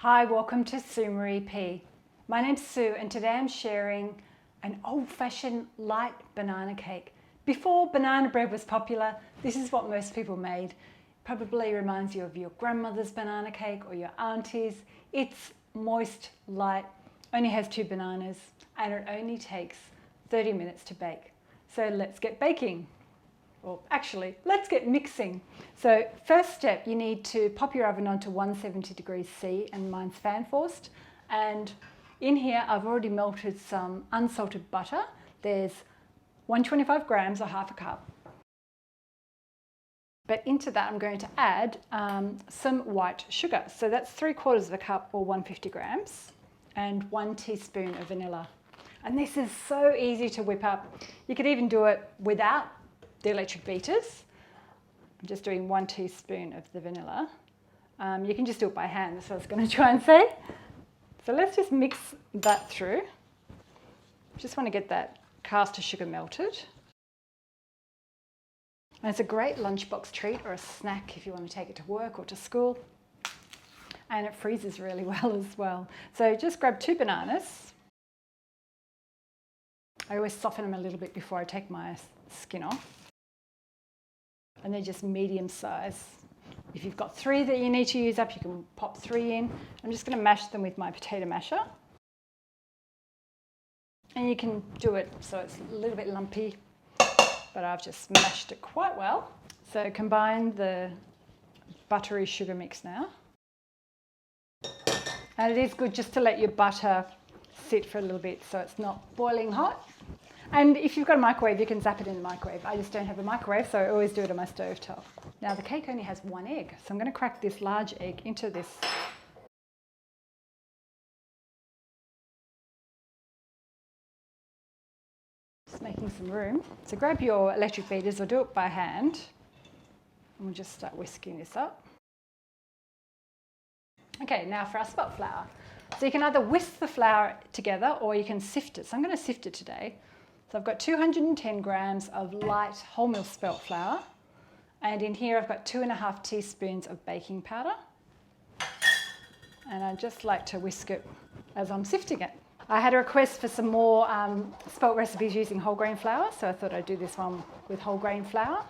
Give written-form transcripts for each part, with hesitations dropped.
Hi, welcome to Sue Marie P. My name's Sue and today I'm sharing an old-fashioned light banana cake. Before banana bread was popular, this is what most people made. Probably reminds you of your grandmother's banana cake or your auntie's. It's moist, light, only has 2 bananas and it only takes 30 minutes to bake. So let's get baking. Or actually, let's get mixing. So first step, you need to pop your oven onto 170 degrees C, and mine's fan forced. And in here, I've already melted some unsalted butter. There's 125 grams or half a cup. But into that, I'm going to add some white sugar. So that's 3/4 of a cup or 150 grams and 1 teaspoon of vanilla. And this is so easy to whip up. You could even do it without the electric beaters. I'm just doing 1 teaspoon of the vanilla. You can just do it by hand, that's what I was going to try and say. So let's just mix that through. Just want to get that caster sugar melted. And it's a great lunchbox treat or a snack if you want to take it to work or to school. And it freezes really well as well. So just grab 2 bananas. I always soften them a little bit before I take my skin off. And they're just medium size. If you've got 3 that you need to use up, you can pop 3 in. I'm just going to mash them with my potato masher. And you can do it so it's a little bit lumpy, but I've just mashed it quite well. So combine the buttery sugar mix now. And it is good just to let your butter sit for a little bit so it's not boiling hot. And if you've got a microwave, you can zap it in the microwave. I just don't have a microwave, so I always do it on my stove top. Now the cake only has 1 egg, so I'm going to crack this large egg into this. Just making some room. So grab your electric beaters or do it by hand. And we'll just start whisking this up. Okay, now for our spelt flour. So you can either whisk the flour together or you can sift it. So I'm going to sift it today. So I've got 210 grams of light wholemeal spelt flour. And in here I've got 2.5 teaspoons of baking powder. And I just like to whisk it as I'm sifting it. I had a request for some more spelt recipes using whole grain flour, so I thought I'd do this one with whole grain flour.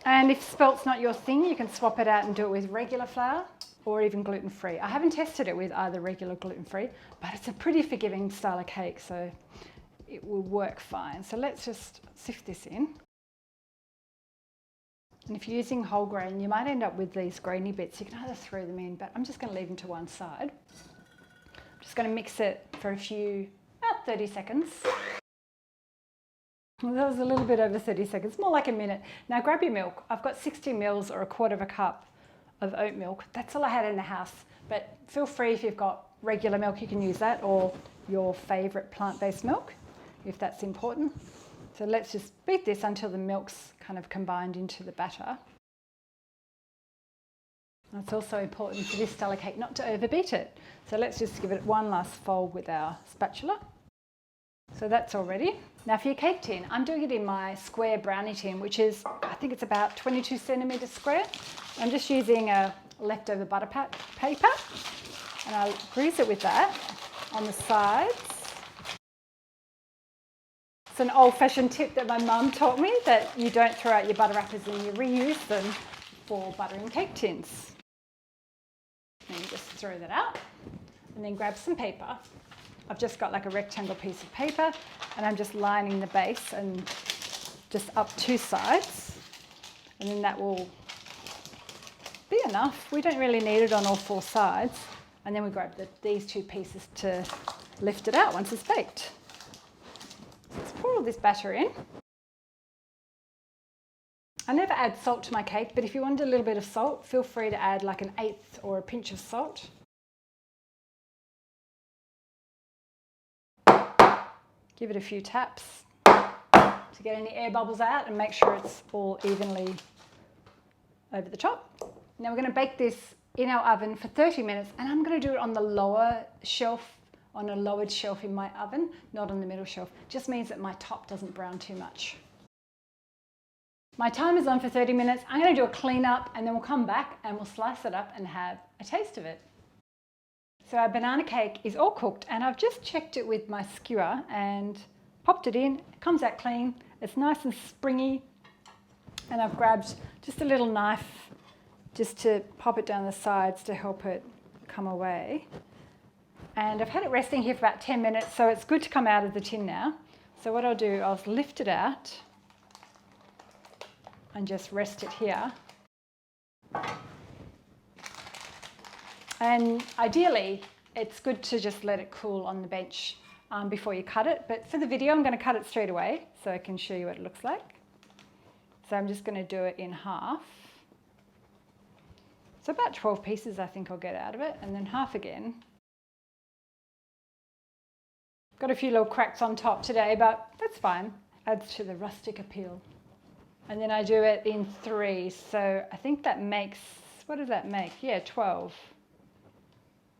And if spelt's not your thing, you can swap it out and do it with regular flour or even gluten-free. I haven't tested it with either regular or gluten-free, but it's a pretty forgiving style of cake, so it will work fine. So let's just sift this in. And if you're using whole grain, you might end up with these grainy bits. You can either throw them in, but I'm just going to leave them to one side. I'm just going to mix it for about 30 seconds. Well, that was a little bit over 30 seconds, more like a minute. Now grab your milk. I've got 60 mils or 1/4 cup of oat milk. That's all I had in the house, but feel free if you've got regular milk, you can use that, or your favourite plant-based milk, if that's important. So let's just beat this until the milk's kind of combined into the batter. And it's also important for this style of cake not to overbeat it. So let's just give it one last fold with our spatula. So that's all ready. Now for your cake tin, I'm doing it in my square brownie tin, which is, I think it's about 22 centimetres square. I'm just using a leftover butter paper and I'll grease it with that on the sides. It's an old-fashioned tip that my mum taught me, that you don't throw out your butter wrappers and you reuse them for buttering cake tins. And you just throw that out and then grab some paper. I've just got like a rectangle piece of paper and I'm just lining the base and just up 2 sides, and then that will be enough. We don't really need it on all 4 sides. And then we grab these 2 pieces to lift it out once it's baked. Let's pour all this batter in. I never add salt to my cake, but if you wanted a little bit of salt, feel free to add like 1/8 or a pinch of salt. Give it a few taps to get any air bubbles out and make sure it's all evenly over the top. Now we're going to bake this in our oven for 30 minutes, and I'm going to do it on the lower shelf, on a lowered shelf in my oven, not on the middle shelf. Just means that my top doesn't brown too much. My timer's on for 30 minutes. I'm going to do a clean up and then we'll come back and we'll slice it up and have a taste of it. So our banana cake is all cooked, and I've just checked it with my skewer and popped it in. It comes out clean. It's nice and springy. And I've grabbed just a little knife just to pop it down the sides to help it come away. And I've had it resting here for about 10 minutes, so it's good to come out of the tin now. So what I'll do, I'll lift it out and just rest it here. And ideally, it's good to just let it cool on the bench before you cut it. But for the video, I'm going to cut it straight away so I can show you what it looks like. So I'm just going to do it in half. So about 12 pieces I think I'll get out of it, and then half again. Got a few little cracks on top today, but that's fine. Adds to the rustic appeal. And then I do it in 3, so I think that makes, what does that make? Yeah, 12.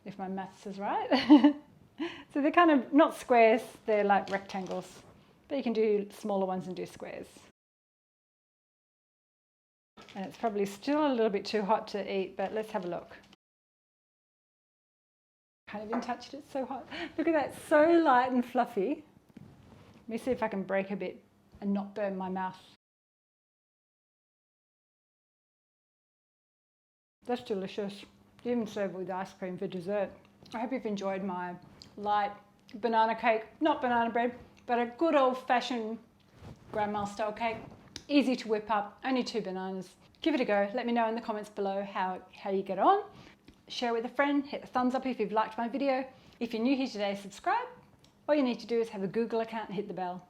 If my maths is right. So they're kind of not squares, they're like rectangles. But you can do smaller ones and do squares. And it's probably still a little bit too hot to eat, but let's have a look. Can't even touch it, it's so hot. Look at that, so light and fluffy. Let me see if I can break a bit and not burn my mouth. That's delicious. You even serve with ice cream for dessert. I hope you've enjoyed my light banana cake, not banana bread, but a good old-fashioned grandma style cake. Easy to whip up, only 2 bananas. Give it a go. Let me know in the comments below how you get on. Share with a friend, hit the thumbs up if you've liked my video. If you're new here today, subscribe. All you need to do is have a Google account and hit the bell.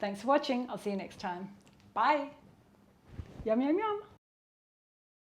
Thanks for watching. I'll see you next time. Bye. Yum, yum, yum.